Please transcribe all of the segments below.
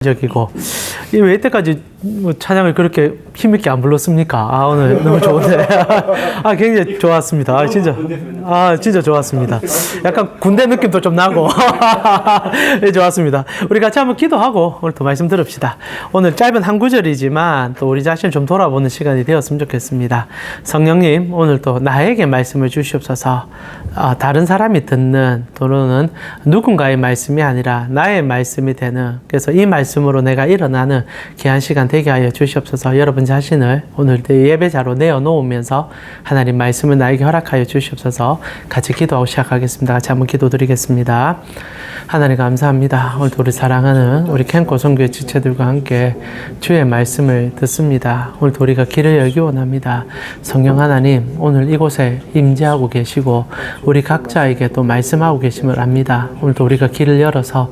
적이고 왜 이때까지 뭐 찬양을 그렇게 힘있게 안 불렀습니까? 오늘 너무 좋은데 굉장히 좋았습니다. 진짜 좋았습니다. 약간 군대 느낌도 좀 나고 네, 좋았습니다. 우리 같이 한번 기도하고 오늘 또 말씀 들읍시다. 오늘 짧은 한 구절이지만 또 우리 자신을 좀 돌아보는 시간이 되었으면 좋겠습니다. 성령님, 오늘 또 나에게 말씀을 주시옵소서. 다른 사람이 듣는 또는 누군가의 말씀이 아니라 나의 말씀이 되는, 그래서 이 말씀으로 내가 일어나는 귀한 시간 되게 하여 주시옵소서. 여러분 자신을 오늘 예배자로 내어놓으면서 하나님 말씀을 나에게 허락하여 주시옵소서. 같이 기도하고 시작하겠습니다. 같이 한번 기도드리겠습니다. 하나님 감사합니다. 오늘도 우리 사랑하는 우리 캔코 선교회 지체들과 함께 주의 말씀을 듣습니다. 오늘도 우리가 길을 열기 원합니다. 성령 하나님, 오늘 이곳에 임재하고 계시고 우리 각자에게 또 말씀하고 계심을 압니다. 오늘도 우리가 길을 열어서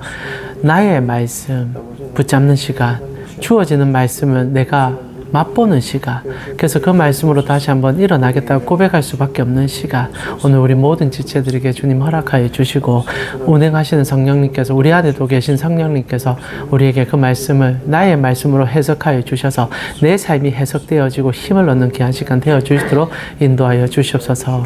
나의 말씀 붙잡는 시간, 주어지는 말씀은 내가 맛보는 시간, 그래서 그 말씀으로 다시 한번 일어나겠다고 고백할 수밖에 없는 시간, 오늘 우리 모든 지체들에게 주님 허락하여 주시고 운행하시는 성령님께서, 우리 안에도 계신 성령님께서 우리에게 그 말씀을 나의 말씀으로 해석하여 주셔서 내 삶이 해석되어지고 힘을 얻는 귀한 시간 되어 주시도록 인도하여 주시옵소서.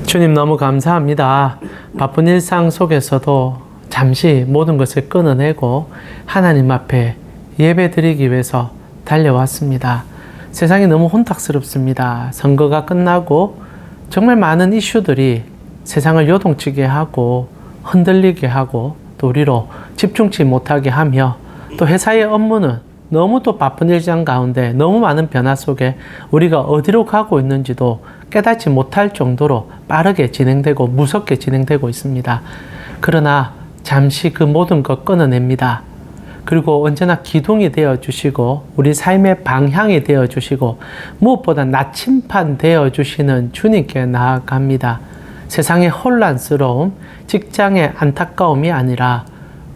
주님 너무 감사합니다. 바쁜 일상 속에서도 잠시 모든 것을 끊어내고 하나님 앞에 예배 드리기 위해서 달려왔습니다. 세상이 너무 혼탁스럽습니다. 선거가 끝나고 정말 많은 이슈들이 세상을 요동치게 하고 흔들리게 하고 또 우리로 집중치 못하게 하며, 또 회사의 업무는 너무 또 바쁜 일상 가운데 너무 많은 변화 속에 우리가 어디로 가고 있는지도 깨닫지 못할 정도로 빠르게 진행되고 무섭게 진행되고 있습니다. 그러나 잠시 그 모든 것 끊어냅니다. 그리고 언제나 기둥이 되어주시고 우리 삶의 방향이 되어주시고 무엇보다 나침판 되어주시는 주님께 나아갑니다. 세상의 혼란스러움, 직장의 안타까움이 아니라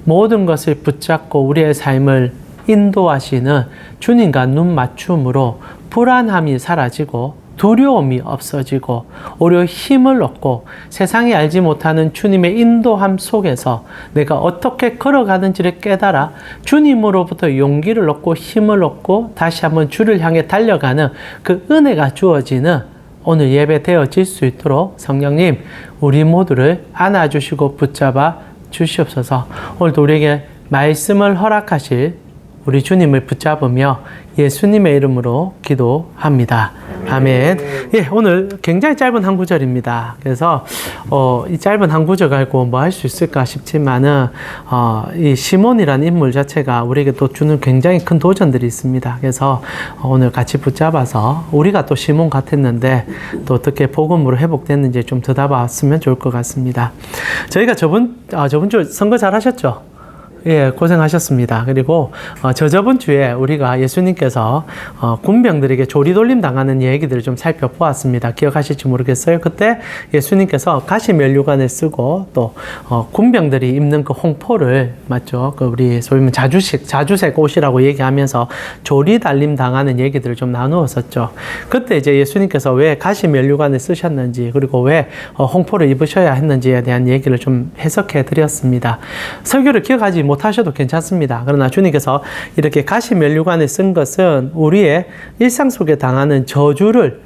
모든 것을 붙잡고 우리의 삶을 인도하시는 주님과 눈 맞춤으로 불안함이 사라지고 두려움이 없어지고 오히려 힘을 얻고 세상이 알지 못하는 주님의 인도함 속에서 내가 어떻게 걸어가는지를 깨달아 주님으로부터 용기를 얻고 힘을 얻고 다시 한번 주를 향해 달려가는 그 은혜가 주어지는 오늘 예배 되어질 수 있도록 성령님, 우리 모두를 안아주시고 붙잡아 주시옵소서. 오늘도 우리에게 말씀을 허락하실 우리 주님을 붙잡으며 예수님의 이름으로 기도합니다. 아멘. 예, 오늘 굉장히 짧은 한 구절입니다. 그래서 이 짧은 한 구절 가지고 뭐 할 수 있을까 싶지만은 이 시몬이라는 인물 자체가 우리에게 또 주는 굉장히 큰 도전들이 있습니다. 그래서 오늘 같이 붙잡아서 우리가 또 시몬 같았는데 또 어떻게 복음으로 회복됐는지 좀 들어봤으면 좋을 것 같습니다. 저희가 저번 주 선거 잘 하셨죠? 예, 고생하셨습니다. 그리고 저번 주에 우리가 예수님께서 군병들에게 조리돌림 당하는 얘기들을 좀 살펴보았습니다. 기억하실지 모르겠어요. 그때 예수님께서 가시면류관을 쓰고 또 군병들이 입는 그 홍포를, 맞죠? 그 우리 소위 말하면 자주색 옷이라고 얘기하면서 조리달림 당하는 얘기들을 좀 나누었었죠. 그때 이제 예수님께서 왜 가시면류관을 쓰셨는지, 그리고 왜 홍포를 입으셔야 했는지에 대한 얘기를 좀 해석해 드렸습니다. 설교를 기억하지 못하셔도 괜찮습니다. 그러나 주님께서 이렇게 가시면류관을 쓴 것은 우리의 일상 속에 당하는 저주를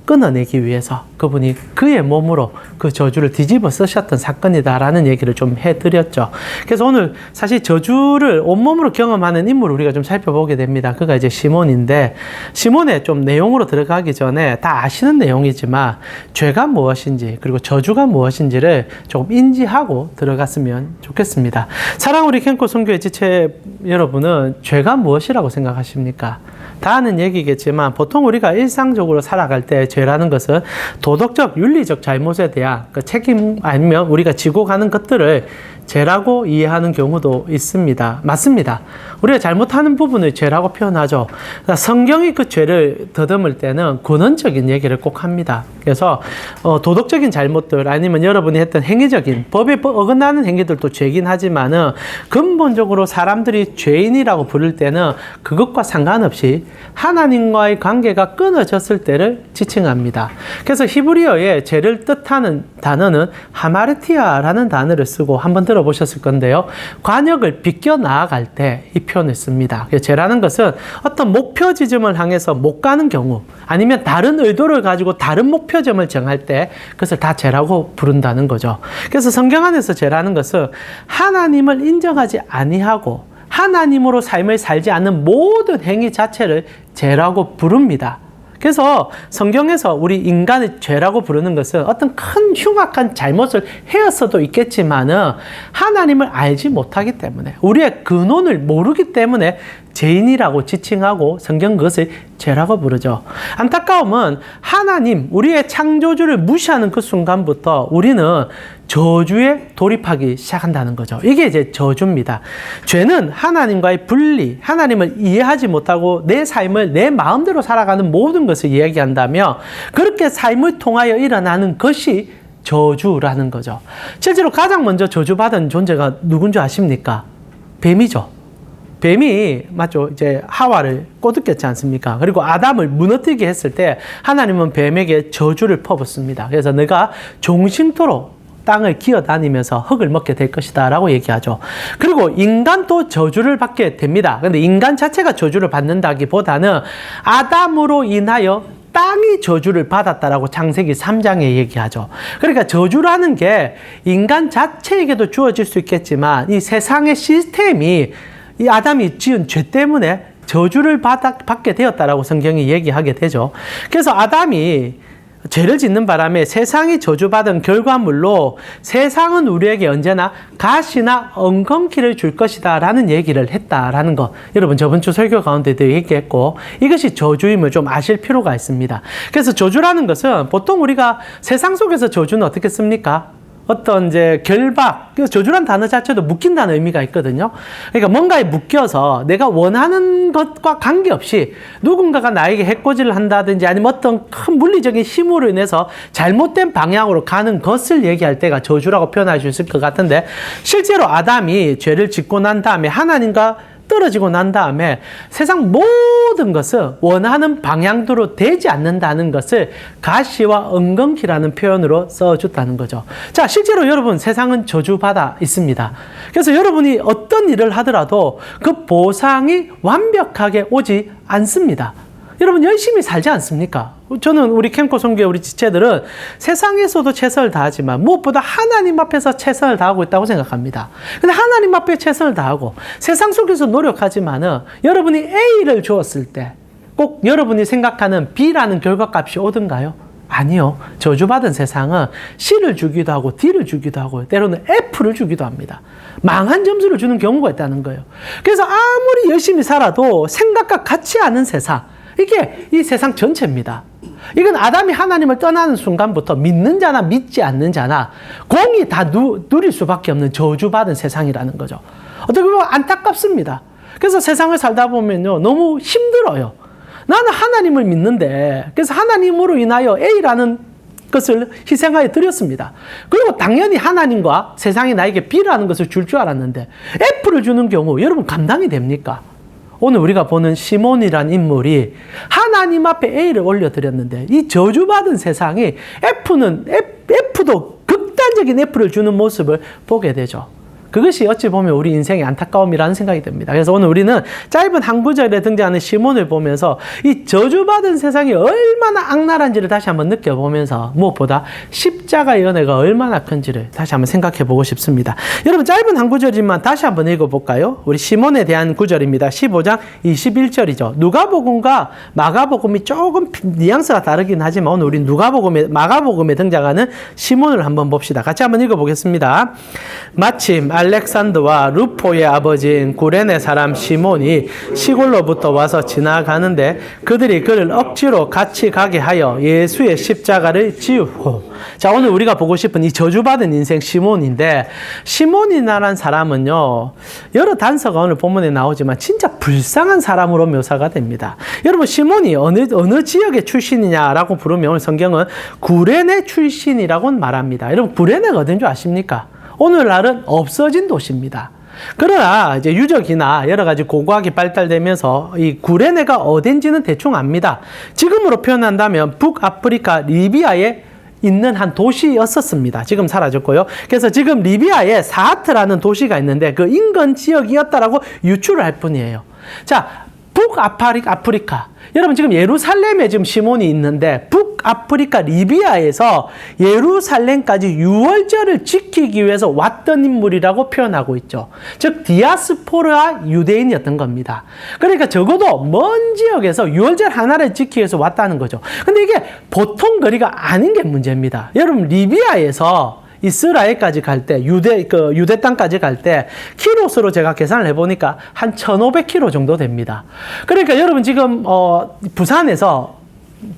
끊어내기 위해서 그분이 그의 몸으로 그 저주를 뒤집어 쓰셨던 사건이다라는 얘기를 좀 해드렸죠. 그래서 오늘 사실 저주를 온몸으로 경험하는 인물을 우리가 좀 살펴보게 됩니다. 그가 이제 시몬인데, 시몬의 좀 내용으로 들어가기 전에 다 아시는 내용이지만 죄가 무엇인지 그리고 저주가 무엇인지를 조금 인지하고 들어갔으면 좋겠습니다. 사랑 우리 캔코 선교회 지체 여러분은 죄가 무엇이라고 생각하십니까? 다 아는 얘기겠지만 보통 우리가 일상적으로 살아갈 때 죄라는 것은 도덕적, 윤리적 잘못에 대한 그 책임 아니면 우리가 지고 가는 것들을 죄라고 이해하는 경우도 있습니다. 맞습니다. 우리가 잘못하는 부분을 죄라고 표현하죠. 그러니까 성경이 그 죄를 더듬을 때는 근원적인 얘기를 꼭 합니다. 그래서 도덕적인 잘못들 아니면 여러분이 했던 행위적인 법에 어긋나는 행위들도 죄긴 하지만은 근본적으로 사람들이 죄인이라고 부를 때는 그것과 상관없이 하나님과의 관계가 끊어졌을 때를 지칭합니다. 그래서 히브리어에 죄를 뜻하는 단어는 하마르티아라는 단어를 쓰고, 한번 들어 들어보셨을 건데요. 관역을 비껴 나아갈 때 이 표현을 씁니다. 죄라는 것은 어떤 목표 지점을 향해서 못 가는 경우, 아니면 다른 의도를 가지고 다른 목표점을 정할 때 그것을 다 죄라고 부른다는 거죠. 그래서 성경 안에서 죄라는 것은 하나님을 인정하지 아니하고 하나님으로 삶을 살지 않는 모든 행위 자체를 죄라고 부릅니다. 그래서 성경에서 우리 인간의 죄라고 부르는 것은 어떤 큰 흉악한 잘못을 해왔어도 있겠지만은 하나님을 알지 못하기 때문에, 우리의 근원을 모르기 때문에 죄인이라고 지칭하고 성경 그것을 죄라고 부르죠. 안타까움은 하나님, 우리의 창조주를 무시하는 그 순간부터 우리는 저주에 돌입하기 시작한다는 거죠. 이게 이제 저주입니다. 죄는 하나님과의 분리, 하나님을 이해하지 못하고 내 삶을 내 마음대로 살아가는 모든 것을 이야기한다며, 그렇게 삶을 통하여 일어나는 것이 저주라는 거죠. 실제로 가장 먼저 저주받은 존재가 누군지 아십니까? 뱀이죠. 뱀이 맞죠? 이제 하와를 꼬드겼지 않습니까? 그리고 아담을 무너뜨리게 했을 때 하나님은 뱀에게 저주를 퍼붓습니다. 그래서 너가 종신토록 땅을 기어다니면서 흙을 먹게 될 것이다 라고 얘기하죠. 그리고 인간도 저주를 받게 됩니다. 근데 인간 자체가 저주를 받는다기보다는 아담으로 인하여 땅이 저주를 받았다라고 창세기 3장에 얘기하죠. 그러니까 저주라는 게 인간 자체에게도 주어질 수 있겠지만 이 세상의 시스템이 이 아담이 지은 죄 때문에 저주를 받게 되었다라고 성경이 얘기하게 되죠. 그래서 아담이 죄를 짓는 바람에 세상이 저주받은 결과물로 세상은 우리에게 언제나 가시나 엉겅퀴를 줄 것이다 라는 얘기를 했다라는 거, 여러분 저번 주 설교 가운데도 얘기했고, 이것이 저주임을 좀 아실 필요가 있습니다. 그래서 저주라는 것은 보통 우리가 세상 속에서 저주는 어떻게 씁니까? 어떤 이제 결박, 저주란 단어 자체도 묶인다는 의미가 있거든요. 그러니까 뭔가에 묶여서 내가 원하는 것과 관계없이 누군가가 나에게 해코지를 한다든지 아니면 어떤 큰 물리적인 힘으로 인해서 잘못된 방향으로 가는 것을 얘기할 때가 저주라고 표현할 수 있을 것 같은데, 실제로 아담이 죄를 짓고 난 다음에 하나님과 떨어지고 난 다음에 세상 모든 것은 원하는 방향대로 되지 않는다는 것을 가시와 엉겅퀴라는 표현으로 써줬다는 거죠. 자, 실제로 여러분 세상은 저주받아 있습니다. 그래서 여러분이 어떤 일을 하더라도 그 보상이 완벽하게 오지 않습니다. 여러분 열심히 살지 않습니까? 저는 우리 캠코 선교회 우리 지체들은 세상에서도 최선을 다하지만 무엇보다 하나님 앞에서 최선을 다하고 있다고 생각합니다. 근데 하나님 앞에 최선을 다하고 세상 속에서 노력하지만은 여러분이 A를 주었을 때 꼭 여러분이 생각하는 B라는 결과값이 오든가요? 아니요. 저주받은 세상은 C를 주기도 하고 D를 주기도 하고 때로는 F를 주기도 합니다. 망한 점수를 주는 경우가 있다는 거예요. 그래서 아무리 열심히 살아도 생각과 같지 않은 세상, 이게 이 세상 전체입니다. 이건 아담이 하나님을 떠나는 순간부터 믿는 자나 믿지 않는 자나 공이 다 누릴 수밖에 없는 저주받은 세상이라는 거죠. 어떻게 보면 안타깝습니다. 그래서 세상을 살다 보면요, 너무 힘들어요. 나는 하나님을 믿는데, 그래서 하나님으로 인하여 A라는 것을 희생하여 드렸습니다. 그리고 당연히 하나님과 세상이 나에게 B라는 것을 줄 알았는데 F를 주는 경우 여러분 감당이 됩니까? 오늘 우리가 보는 시몬이란 인물이 하나님 앞에 A를 올려드렸는데 이 저주받은 세상이 F도 극단적인 F를 주는 모습을 보게 되죠. 그것이 어찌 보면 우리 인생의 안타까움이라는 생각이 듭니다. 그래서 오늘 우리는 짧은 한 구절에 등장하는 시몬을 보면서 이 저주받은 세상이 얼마나 악랄한지를 다시 한번 느껴보면서 무엇보다 십자가의 은혜가 얼마나 큰지를 다시 한번 생각해 보고 싶습니다. 여러분 짧은 한 구절이지만 다시 한번 읽어볼까요? 우리 시몬에 대한 구절입니다. 15장 21절이죠. 누가복음과 마가복음이 조금 뉘앙스가 다르긴 하지만 오늘 우리 마가복음에 등장하는 시몬을 한번 봅시다. 같이 한번 읽어보겠습니다. 마침 알렉산더와 루포의 아버지인 구레네 사람 시몬이 시골로부터 와서 지나가는데 그들이 그를 억지로 같이 가게 하여 예수의 십자가를 지우고. 자, 오늘 우리가 보고 싶은 이 저주받은 인생 시몬인데, 시몬이라는 사람은요, 여러 단서가 오늘 본문에 나오지만 진짜 불쌍한 사람으로 묘사가 됩니다. 여러분 시몬이 어느 지역의 출신이냐라고 부르면 오늘 성경은 구레네 출신이라고 말합니다. 여러분 구레네가 어딘 줄 아십니까? 오늘날은 없어진 도시입니다. 그러나 이제 유적이나 여러 가지 고고학이 발달되면서 이 구레네가 어딘지는 대충 압니다. 지금으로 표현한다면 북아프리카 리비아의 있는 한 도시였었습니다. 지금 사라졌고요. 그래서 지금 리비아에 사하트라는 도시가 있는데 그 인근 지역이었다라고 유추를 할 뿐이에요. 자, 북아프리카. 여러분 지금 예루살렘에 지금 시몬이 있는데 북아프리카 리비아에서 예루살렘까지 유월절을 지키기 위해서 왔던 인물이라고 표현하고 있죠. 즉 디아스포라 유대인이었던 겁니다. 그러니까 적어도 먼 지역에서 유월절 하나를 지키기 위해서 왔다는 거죠. 근데 이게 보통 거리가 아닌 게 문제입니다. 여러분 리비아에서 이스라엘까지 갈 때, 유대 땅까지 갈 때, 키로수로 제가 계산을 해보니까 한 1,500km 정도 됩니다. 그러니까 여러분 지금, 부산에서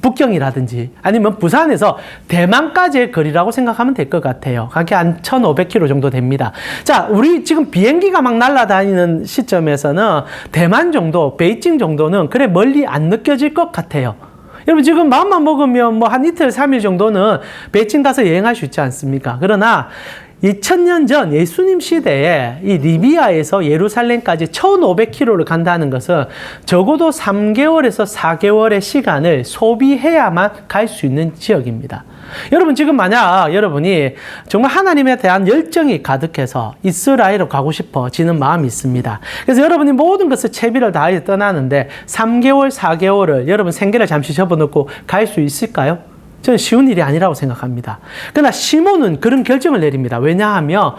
북경이라든지 아니면 부산에서 대만까지의 거리라고 생각하면 될 것 같아요. 그게 한 1,500km 정도 됩니다. 자, 우리 지금 비행기가 막 날아다니는 시점에서는 대만 정도, 베이징 정도는 그래 멀리 안 느껴질 것 같아요. 여러분 지금 마음만 먹으면 뭐 한 이틀, 3일 정도는 베이징 가서 여행할 수 있지 않습니까? 그러나 2000년 전 예수님 시대에 이 리비아에서 예루살렘까지 1,500km를 간다는 것은 적어도 3개월에서 4개월의 시간을 소비해야만 갈 수 있는 지역입니다. 여러분 지금 만약 여러분이 정말 하나님에 대한 열정이 가득해서 이스라엘로 가고 싶어지는 마음이 있습니다. 그래서 여러분이 모든 것을 채비를 다해 떠나는데 3개월, 4개월을 여러분 생계를 잠시 접어놓고 갈 수 있을까요? 저는 쉬운 일이 아니라고 생각합니다. 그러나 시몬은 그런 결정을 내립니다. 왜냐하면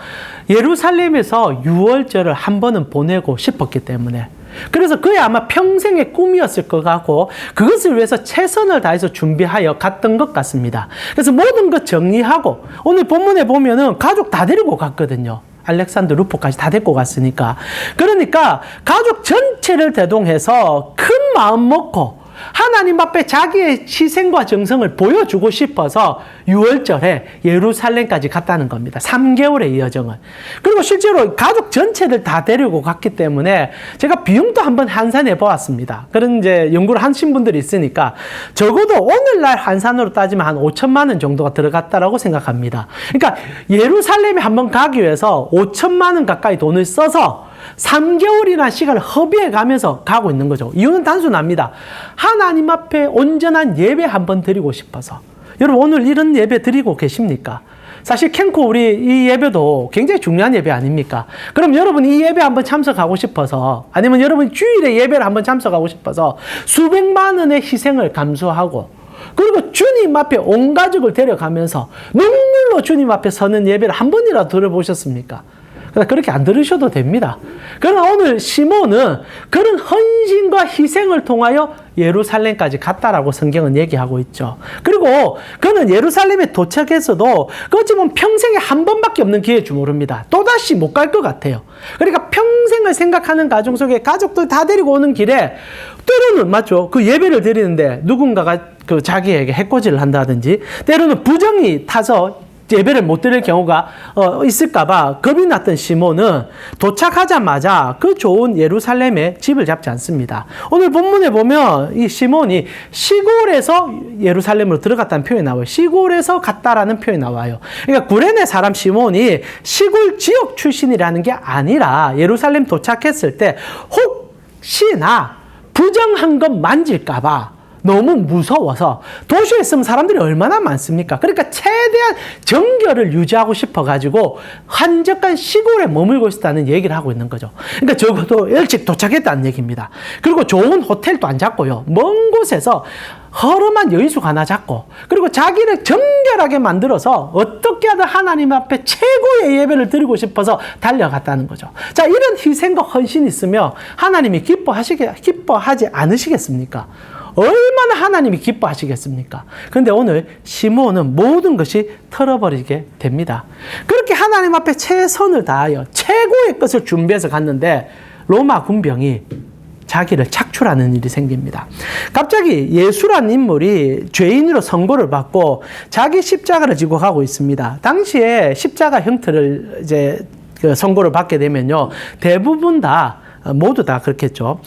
예루살렘에서 유월절을 한 번은 보내고 싶었기 때문에. 그래서 그의 아마 평생의 꿈이었을 것 같고 그것을 위해서 최선을 다해서 준비하여 갔던 것 같습니다. 그래서 모든 것 정리하고 오늘 본문에 보면은 가족 다 데리고 갔거든요. 알렉산더 루포까지 다 데리고 갔으니까. 그러니까 가족 전체를 대동해서 큰 마음 먹고 하나님 앞에 자기의 희생과 정성을 보여주고 싶어서 6월절에 예루살렘까지 갔다는 겁니다. 3개월의 이 여정을. 그리고 실제로 가족 전체를 다 데리고 갔기 때문에 제가 비용도 한번 환산해 보았습니다. 그런 이제 연구를 하신 분들이 있으니까 적어도 오늘날 환산으로 따지면 한 5천만 원 정도가 들어갔다라고 생각합니다. 그러니까 예루살렘에 한번 가기 위해서 5천만 원 가까이 돈을 써서 3개월이나 시간을 허비해 가면서 가고 있는 거죠. 이유는 단순합니다. 하나님 앞에 온전한 예배 한번 드리고 싶어서. 여러분 오늘 이런 예배 드리고 계십니까? 사실 캔코 우리 이 예배도 굉장히 중요한 예배 아닙니까? 그럼 여러분 이 예배 한번 참석하고 싶어서 아니면 여러분 주일에 예배를 한번 참석하고 싶어서 수백만 원의 희생을 감수하고 그리고 주님 앞에 온 가족을 데려가면서 눈물로 주님 앞에 서는 예배를 한 번이라도 들어보셨습니까? 그렇게 안 들으셔도 됩니다. 그러나 오늘 시몬은 그런 헌신과 희생을 통하여 예루살렘까지 갔다라고 성경은 얘기하고 있죠. 그리고 그는 예루살렘에 도착해서도 어찌 보면 평생에 한 번밖에 없는 기회일 줄 모릅니다. 또다시 못 갈 것 같아요. 그러니까 평생을 생각하는 가정 속에 가족들 다 데리고 오는 길에 때로는 맞죠. 그 예배를 드리는데 누군가가 그 자기에게 해코지를 한다든지 때로는 부정이 타서 예배를 못 드릴 경우가 있을까봐 겁이 났던 시몬은 도착하자마자 그 좋은 예루살렘에 집을 잡지 않습니다. 오늘 본문에 보면 이 시몬이 시골에서 예루살렘으로 들어갔다는 표현이 나와요. 시골에서 갔다라는 표현이 나와요. 그러니까 구레네 사람 시몬이 시골 지역 출신이라는 게 아니라 예루살렘 도착했을 때 혹시나 부정한 것 만질까봐 너무 무서워서 도시에 있으면 사람들이 얼마나 많습니까? 그러니까 최대한 정결을 유지하고 싶어가지고 한적한 시골에 머물고 있었다는 얘기를 하고 있는 거죠. 그러니까 적어도 일찍 도착했다는 얘기입니다. 그리고 좋은 호텔도 안 잡고요. 먼 곳에서 허름한 여인숙 하나 잡고 그리고 자기를 정결하게 만들어서 어떻게 하든 하나님 앞에 최고의 예배를 드리고 싶어서 달려갔다는 거죠. 자, 이런 희생과 헌신이 있으면 하나님이 기뻐하지 않으시겠습니까? 얼마나 하나님이 기뻐하시겠습니까? 그런데 오늘 시몬은 모든 것이 털어버리게 됩니다. 그렇게 하나님 앞에 최선을 다하여 최고의 것을 준비해서 갔는데 로마 군병이 자기를 착출하는 일이 생깁니다. 갑자기 예수라는 인물이 죄인으로 선고를 받고 자기 십자가를 지고 가고 있습니다. 당시에 십자가 형태를 이제 그 선고를 받게 되면요, 대부분 다 모두 다 그렇겠죠.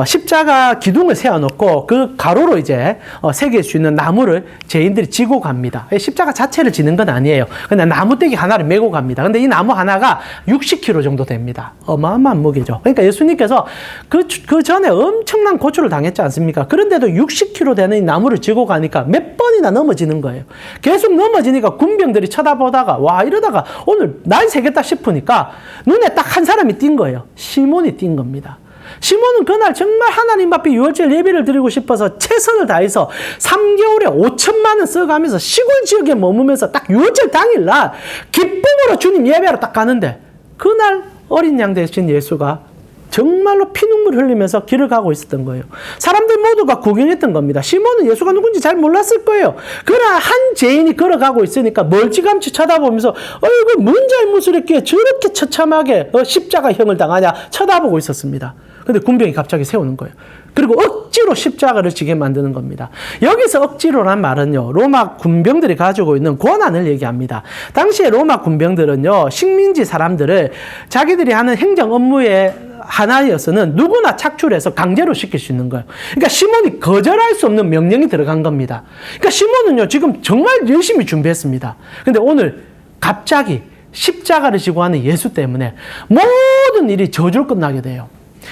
십자가 기둥을 세워놓고 그 가로로 이제 새길 수 있는 나무를 죄인들이 지고 갑니다. 십자가 자체를 지는 건 아니에요. 그냥 나무떼기 하나를 메고 갑니다. 근데 이 나무 하나가 60kg 정도 됩니다. 어마어마한 무게죠. 그러니까 예수님께서 그 전에 엄청난 고초를 당했지 않습니까? 그런데도 60kg 되는 이 나무를 지고 가니까 몇 번이나 넘어지는 거예요. 계속 넘어지니까 군병들이 쳐다보다가 와 이러다가 오늘 날 새겠다 싶으니까 눈에 딱 한 사람이 띈 거예요. 시몬이 띈 겁니다. 시몬은 그날 정말 하나님 앞에 유월절 예배를 드리고 싶어서 최선을 다해서 3개월에 5천만 원 써가면서 시골 지역에 머무면서 딱 유월절 당일날 기쁨으로 주님 예배하러 딱 가는데 그날 어린 양 되신 예수가 정말로 피눈물 흘리면서 길을 가고 있었던 거예요. 사람들 모두가 구경했던 겁니다. 시몬은 예수가 누군지 잘 몰랐을 거예요. 그러나 한 죄인이 걸어가고 있으니까 멀찌감치 쳐다보면서 이거 뭔 잘못을 했기에 저렇게 처참하게 십자가형을 당하냐 쳐다보고 있었습니다. 근데 군병이 갑자기 세우는 거예요. 그리고 억지로 십자가를 지게 만드는 겁니다. 여기서 억지로란 말은요, 로마 군병들이 가지고 있는 권한을 얘기합니다. 당시에 로마 군병들은요, 식민지 사람들을 자기들이 하는 행정 업무에 하나여서는 누구나 착출해서 강제로 시킬 수 있는 거예요. 그러니까 시몬이 거절할 수 없는 명령이 들어간 겁니다. 그러니까 시몬은요, 지금 정말 열심히 준비했습니다. 근데 오늘 갑자기 십자가를 지고 하는 예수 때문에 모든 일이 저절로 끝나게 돼요.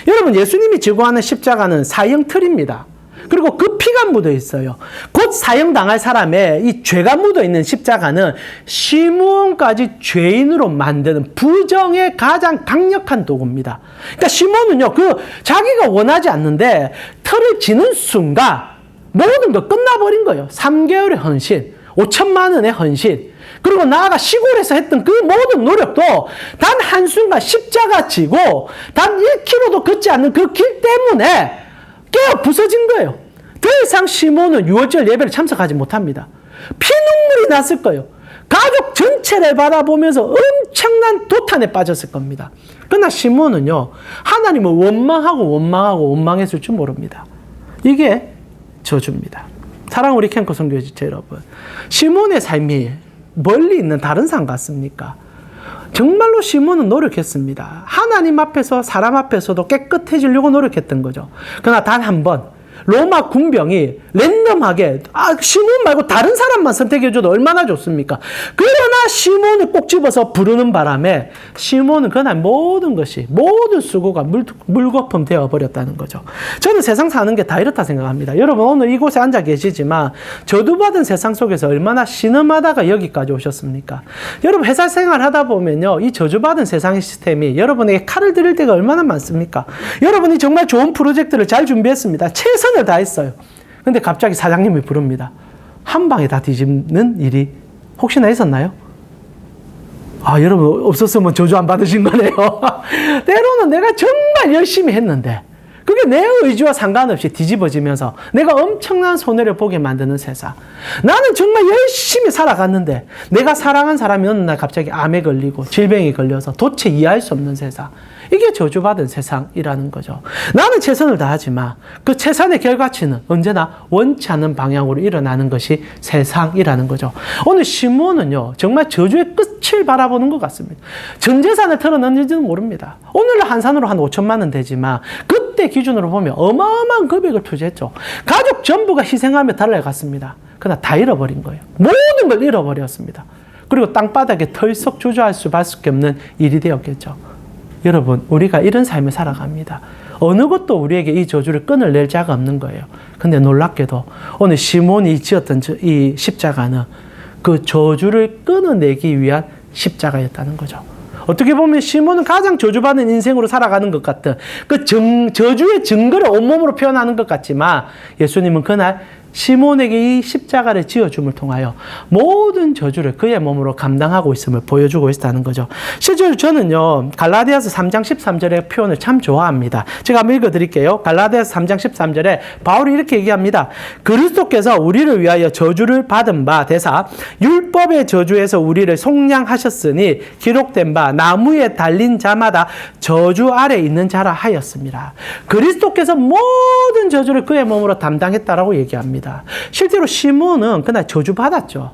여러분, 예수님이 지고 하는 십자가는 사형 틀입니다. 그리고 그 피가 묻어 있어요. 곧 사형당할 사람의 이 죄가 묻어 있는 십자가는 시몬까지 죄인으로 만드는 부정의 가장 강력한 도구입니다. 그러니까 시몬은요, 자기가 원하지 않는데 틀을 지는 순간 모든 거 끝나버린 거예요. 3개월의 헌신, 5천만 원의 헌신, 그리고 나아가 시골에서 했던 그 모든 노력도 단 한순간 십자가 지고 단 1km도 걷지 않는 그 길 때문에 깨어 부서진 거예요. 더 이상 시몬은 유월절 예배를 참석하지 못합니다. 피눈물이 났을 거예요. 가족 전체를 바라보면서 엄청난 도탄에 빠졌을 겁니다. 그러나 시몬은요, 하나님을 원망했을 줄 모릅니다. 이게 저주입니다. 사랑하는 우리 캠프 선교지체 여러분, 시몬의 삶이 멀리 있는 다른 산 같습니까? 정말로 시몬은 노력했습니다. 하나님 앞에서 사람 앞에서도 깨끗해지려고 노력했던 거죠. 그러나 단 한 번 로마 군병이 랜덤하게 시몬 말고 다른 사람만 선택해줘도 얼마나 좋습니까? 그러나 시몬을 꼭 집어서 부르는 바람에 시몬은 그날 모든 수고가 물거품 되어버렸다는 거죠. 저는 세상 사는 게 다 이렇다 생각합니다. 여러분, 오늘 이곳에 앉아 계시지만 저주받은 세상 속에서 얼마나 신음하다가 여기까지 오셨습니까? 여러분, 회사 생활 하다 보면요, 이 저주받은 세상의 시스템이 여러분에게 칼을 들일 때가 얼마나 많습니까? 여러분이 정말 좋은 프로젝트를 잘 준비했습니다. 최선을 다했어요. 근데 갑자기 사장님이 부릅니다. 한 방에 다 뒤집는 일이 혹시나 있었나요? 여러분, 없었으면 저주 안 받으신 거네요. 때로는 내가 정말 열심히 했는데 그게 내 의지와 상관없이 뒤집어지면서 내가 엄청난 손해를 보게 만드는 세상. 나는 정말 열심히 살아갔는데 내가 사랑한 사람이 어느 날 갑자기 암에 걸리고 질병에 걸려서 도대체 이해할 수 없는 세상. 이게 저주받은 세상이라는 거죠. 나는 최선을 다하지만 그 최선의 결과치는 언제나 원치 않는 방향으로 일어나는 것이 세상이라는 거죠. 오늘 시몬은요, 정말 저주의 끝을 바라보는 것 같습니다. 전 재산을 털어넣는지는 모릅니다. 오늘날 한산으로 한 5천만 원 되지만 그때 기준으로 보면 어마어마한 금액을 투자했죠. 가족 전부가 희생하며 달려갔습니다. 그러나 다 잃어버린 거예요. 모든 걸 잃어버렸습니다. 그리고 땅바닥에 털썩 주저할 수밖에 없는 일이 되었겠죠. 여러분, 우리가 이런 삶을 살아갑니다. 어느 것도 우리에게 이 저주를 끊어낼 자가 없는 거예요. 근데 놀랍게도 오늘 시몬이 지었던 이 십자가는 그 저주를 끊어내기 위한 십자가였다는 거죠. 어떻게 보면 시몬은 가장 저주받은 인생으로 살아가는 것 같은 그 저주의 증거를 온몸으로 표현하는 것 같지만 예수님은 그날 시몬에게 이 십자가를 지어줌을 통하여 모든 저주를 그의 몸으로 감당하고 있음을 보여주고 있다는 거죠. 실제로 저는요, 갈라디아서 3장 13절의 표현을 참 좋아합니다. 제가 한번 읽어드릴게요. 갈라디아서 3장 13절에 바울이 이렇게 얘기합니다. 그리스도께서 우리를 위하여 저주를 받은 바 대사 율법의 저주에서 우리를 속량하셨으니 기록된 바 나무에 달린 자마다 저주 아래 있는 자라 하였습니다. 그리스도께서 모든 저주를 그의 몸으로 담당했다라고 얘기합니다. 실제로 시몬은 그날 저주받았죠.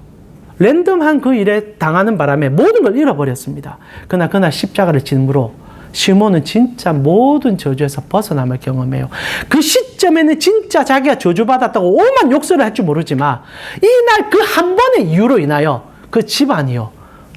랜덤한 그 일에 당하는 바람에 모든 걸 잃어버렸습니다. 그러나 그날 십자가를 짐으로 시몬은 진짜 모든 저주에서 벗어남을 경험해요. 그 시점에는 진짜 자기가 저주받았다고 오만 욕설을 할 줄 모르지만 이날 그 한 번의 이유로 인하여 그 집안이요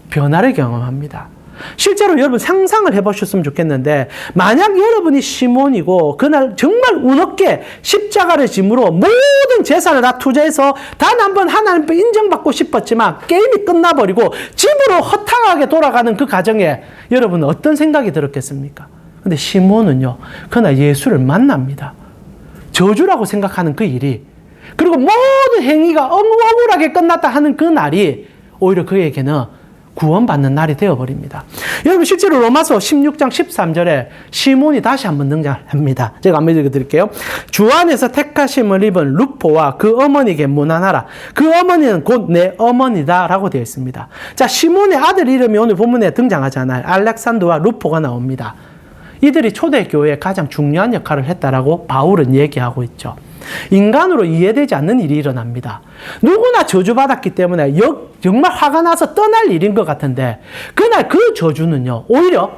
변화를 경험합니다. 실제로 여러분 상상을 해보셨으면 좋겠는데, 만약 여러분이 시몬이고 그날 정말 운없게 십자가를 짐으로 모든 재산을 다 투자해서 단 한 번 하나님 앞에 인정받고 싶었지만 게임이 끝나버리고 집으로 허탕하게 돌아가는 그 가정에 여러분은 어떤 생각이 들었겠습니까? 근데 시몬은요, 그날 예수를 만납니다. 저주라고 생각하는 그 일이, 그리고 모든 행위가 억울하게 끝났다 하는 그 날이 오히려 그에게는 구원받는 날이 되어버립니다. 여러분, 실제로 로마서 16장 13절에 시몬이 다시 한번 등장합니다. 제가 한번 읽어드릴게요. 주 안에서 택하심을 입은 루포와 그 어머니에게 문안하라. 그 어머니는 곧 내 어머니다 라고 되어 있습니다. 자, 시몬의 아들 이름이 오늘 본문에 등장하잖아요. 알렉산더와 루포가 나옵니다. 이들이 초대교회에 가장 중요한 역할을 했다라고 바울은 얘기하고 있죠. 인간으로 이해되지 않는 일이 일어납니다. 누구나 저주받았기 때문에 정말 화가 나서 떠날 일인 것 같은데, 그날 그 저주는요, 오히려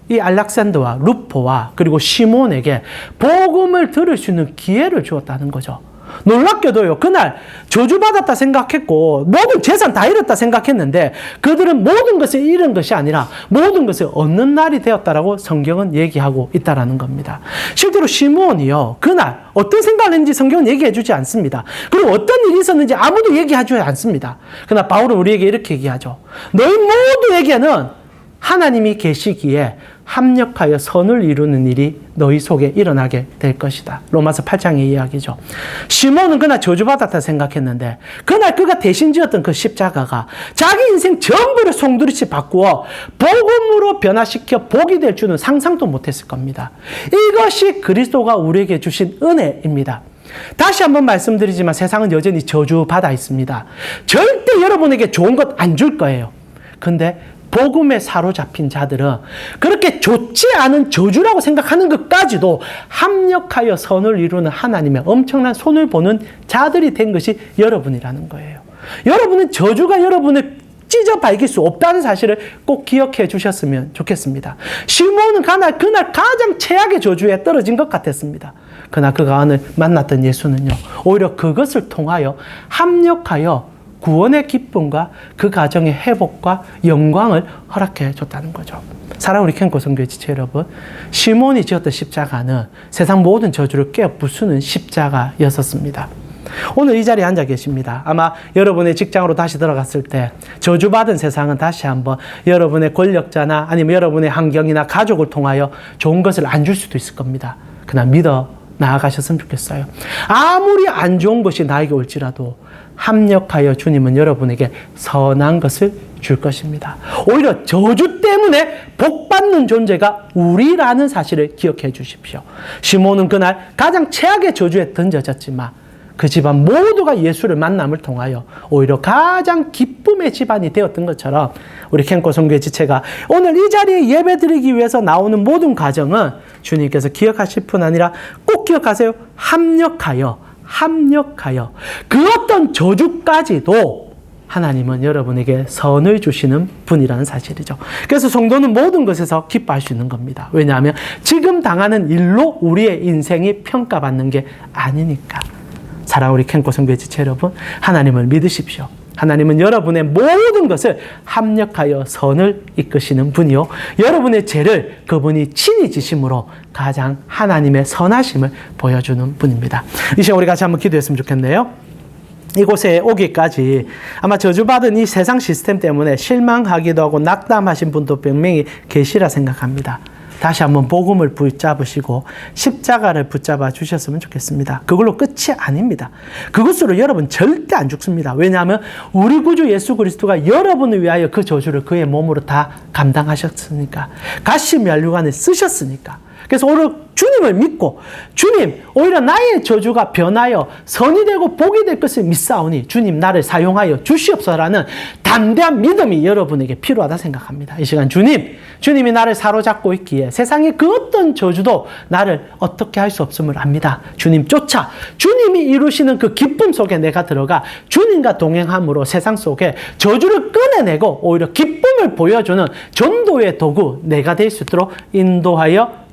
이 알렉산더와 루포와 그리고 시몬에게 복음을 들을 수 있는 기회를 주었다는 거죠. 놀랍게도요, 그날 저주받았다 생각했고 모든 재산 다 잃었다 생각했는데 그들은 모든 것을 잃은 것이 아니라 모든 것을 얻는 날이 되었다라고 성경은 얘기하고 있다라는 겁니다. 실제로 시몬이요, 그날 어떤 생각을 했는지 성경은 얘기해 주지 않습니다. 그리고 어떤 일이 있었는지 아무도 얘기해 주지 않습니다. 그러나 바울은 우리에게 이렇게 얘기하죠. 너희 모두에게는 하나님이 계시기에 합력하여 선을 이루는 일이 너희 속에 일어나게 될 것이다. 로마서 8장의 이야기죠. 시몬은 그날 저주받았다 생각했는데 그날 그가 대신 지었던 그 십자가가 자기 인생 전부를 송두리째 바꾸어 복음으로 변화시켜 복이 될 줄은 상상도 못했을 겁니다. 이것이 그리스도가 우리에게 주신 은혜입니다. 다시 한번 말씀드리지만 세상은 여전히 저주받아 있습니다. 절대 여러분에게 좋은 것 안 줄 거예요. 근데 복음에 사로잡힌 자들은 그렇게 좋지 않은 저주라고 생각하는 것까지도 합력하여 선을 이루는 하나님의 엄청난 손을 보는 자들이 된 것이 여러분이라는 거예요. 여러분은 저주가 여러분을 찢어 밝힐 수 없다는 사실을 꼭 기억해 주셨으면 좋겠습니다. 시몬은 그날 가장 최악의 저주에 떨어진 것 같았습니다. 그러나 그가 오늘 만났던 예수는요, 오히려 그것을 통하여 합력하여 구원의 기쁨과 그 가정의 회복과 영광을 허락해 줬다는 거죠. 사랑하는 우리 캔코 선교회 지체 여러분, 시몬이 지었던 십자가는 세상 모든 저주를 깨어 부수는 십자가였었습니다. 오늘 이 자리에 앉아 계십니다. 아마 여러분의 직장으로 다시 들어갔을 때 저주받은 세상은 다시 한번 여러분의 권력자나 아니면 여러분의 환경이나 가족을 통하여 좋은 것을 안 줄 수도 있을 겁니다. 그러나 믿어 나아가셨으면 좋겠어요. 아무리 안 좋은 것이 나에게 올지라도 합력하여 주님은 여러분에게 선한 것을 줄 것입니다. 오히려 저주 때문에 복받는 존재가 우리라는 사실을 기억해 주십시오. 시몬은 그날 가장 최악의 저주에 던져졌지만 그 집안 모두가 예수를 만남을 통하여 오히려 가장 기쁨의 집안이 되었던 것처럼 우리 캔코 선교회 지체가 오늘 이 자리에 예배드리기 위해서 나오는 모든 과정은 주님께서 기억하실 뿐 아니라 꼭 기억하세요. 합력하여 그 어떤 저주까지도 하나님은 여러분에게 선을 주시는 분이라는 사실이죠. 그래서 성도는 모든 것에서 기뻐할 수 있는 겁니다. 왜냐하면 지금 당하는 일로 우리의 인생이 평가받는 게 아니니까. 사랑하는 우리 캔코 선교회 지체 여러분, 하나님을 믿으십시오. 하나님은 여러분의 모든 것을 합력하여 선을 이끄시는 분이요, 여러분의 죄를 그분이 친히 지심으로 가장 하나님의 선하심을 보여주는 분입니다. 이 시간 우리 같이 한번 기도했으면 좋겠네요. 이곳에 오기까지 아마 저주받은 이 세상 시스템 때문에 실망하기도 하고 낙담하신 분도 분명히 계시라 생각합니다. 다시 한번 복음을 붙잡으시고 십자가를 붙잡아 주셨으면 좋겠습니다. 그걸로 끝이 아닙니다. 그것으로 여러분 절대 안 죽습니다. 왜냐하면 우리 구주 예수 그리스도가 여러분을 위하여 그 저주를 그의 몸으로 다 감당하셨으니까, 가시 면류관을 쓰셨으니까. 그래서 오히려 주님을 믿고 주님 오히려 나의 저주가 변하여 선이 되고 복이 될 것을 믿사오니 주님 나를 사용하여 주시옵소서라는 담대한 믿음이 여러분에게 필요하다 생각합니다. 이 시간 주님이 나를 사로잡고 있기에 세상의 그 어떤 저주도 나를 어떻게 할 수 없음을 압니다. 주님 쫓아 주님이 이루시는 그 기쁨 속에 내가 들어가 주님과 동행함으로 세상 속에 저주를 꺼내내고 오히려 기쁨을 보여주는 전도의 도구 내가 될 수 있도록 인도하여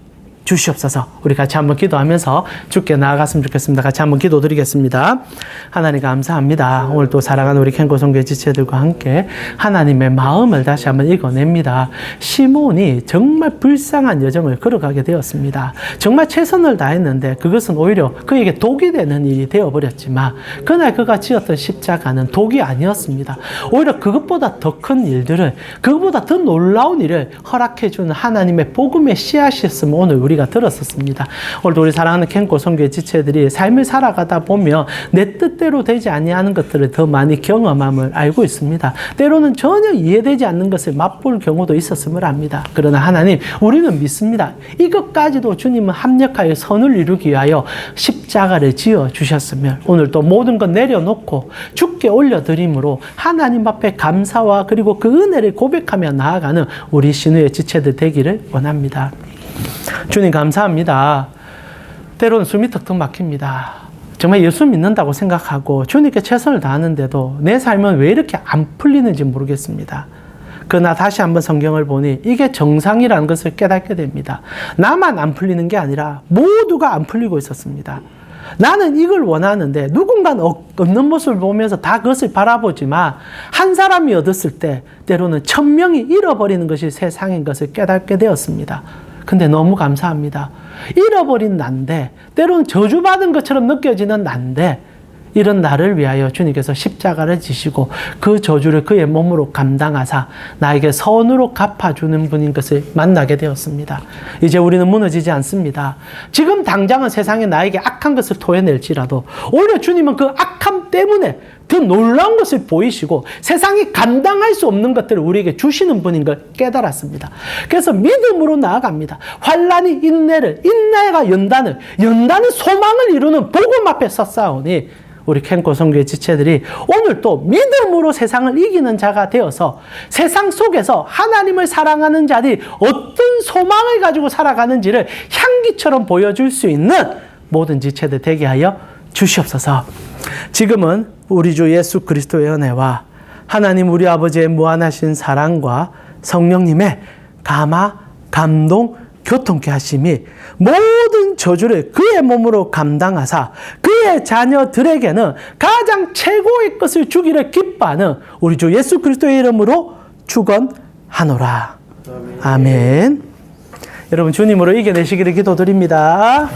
주시옵소서. 우리 같이 한번 기도하면서 주께 나아갔으면 좋겠습니다. 같이 한번 기도드리겠습니다. 하나님 감사합니다. 오늘 또 사랑하는 우리 캔고 선교회 지체들과 함께 하나님의 마음을 다시 한번 읽어냅니다. 시몬이 정말 불쌍한 여정을 걸어가게 되었습니다. 정말 최선을 다했는데 그것은 오히려 그에게 독이 되는 일이 되어버렸지만 그날 그가 지었던 십자가는 독이 아니었습니다. 오히려 그것보다 더 큰 일들을 그것보다 더 놀라운 일을 허락해주는 하나님의 복음의 씨앗이었으면 오늘 우리가 들었었습니다. 오늘도 우리 사랑하는 캔고 선교회 지체들이 삶을 살아가다 보면 내 뜻대로 되지 아니하는 것들을 더 많이 경험함을 알고 있습니다. 때로는 전혀 이해되지 않는 것을 맛볼 경우도 있었음을 압니다. 그러나 하나님 우리는 믿습니다. 이것까지도 주님은 합력하여 선을 이루기 위하여 십자가를 지어 주셨으면 오늘 또 모든 것 내려놓고 주께 올려드림으로 하나님 앞에 감사와 그리고 그 은혜를 고백하며 나아가는 우리 신우의 지체들 되기를 원합니다. 주님 감사합니다. 때로는 숨이 턱턱 막힙니다. 정말 예수 믿는다고 생각하고 주님께 최선을 다하는데도 내 삶은 왜 이렇게 안 풀리는지 모르겠습니다. 그러나 다시 한번 성경을 보니 이게 정상이라는 것을 깨닫게 됩니다. 나만 안 풀리는 게 아니라 모두가 안 풀리고 있었습니다. 나는 이걸 원하는데 누군가는 없는 모습을 보면서 다 그것을 바라보지만 한 사람이 얻었을 때 때로는 1000명이 잃어버리는 것이 세상인 것을 깨닫게 되었습니다. 근데 너무 감사합니다. 잃어버린 난데 때로는 저주받은 것처럼 느껴지는 난데 이런 나를 위하여 주님께서 십자가를 지시고 그 저주를 그의 몸으로 감당하사 나에게 선으로 갚아주는 분인 것을 만나게 되었습니다. 이제 우리는 무너지지 않습니다. 지금 당장은 세상에 나에게 악한 것을 토해낼지라도 오히려 주님은 그 악함 때문에 더 놀라운 것을 보이시고 세상이 감당할 수 없는 것들을 우리에게 주시는 분인 걸 깨달았습니다. 그래서 믿음으로 나아갑니다. 환난이 인내를, 인내가 연단을, 연단은 소망을 이루는 복음 앞에 섰사오니 우리 캔고 선교회 지체들이 오늘 또 믿음으로 세상을 이기는 자가 되어서 세상 속에서 하나님을 사랑하는 자들이 어떤 소망을 가지고 살아가는지를 향기처럼 보여줄 수 있는 모든 지체들 되게 하여 주시옵소서. 지금은 우리 주 예수 그리스도의 은혜와 하나님 우리 아버지의 무한하신 사랑과 성령님의 감화, 감동, 교통케 하심이 모든 저주를 그의 몸으로 감당하사 그의 자녀들에게는 가장 최고의 것을 주기를 기뻐하는 우리 주 예수 그리스도의 이름으로 축원하노라. 아멘. 여러분 주님으로 이겨내시기를 기도드립니다.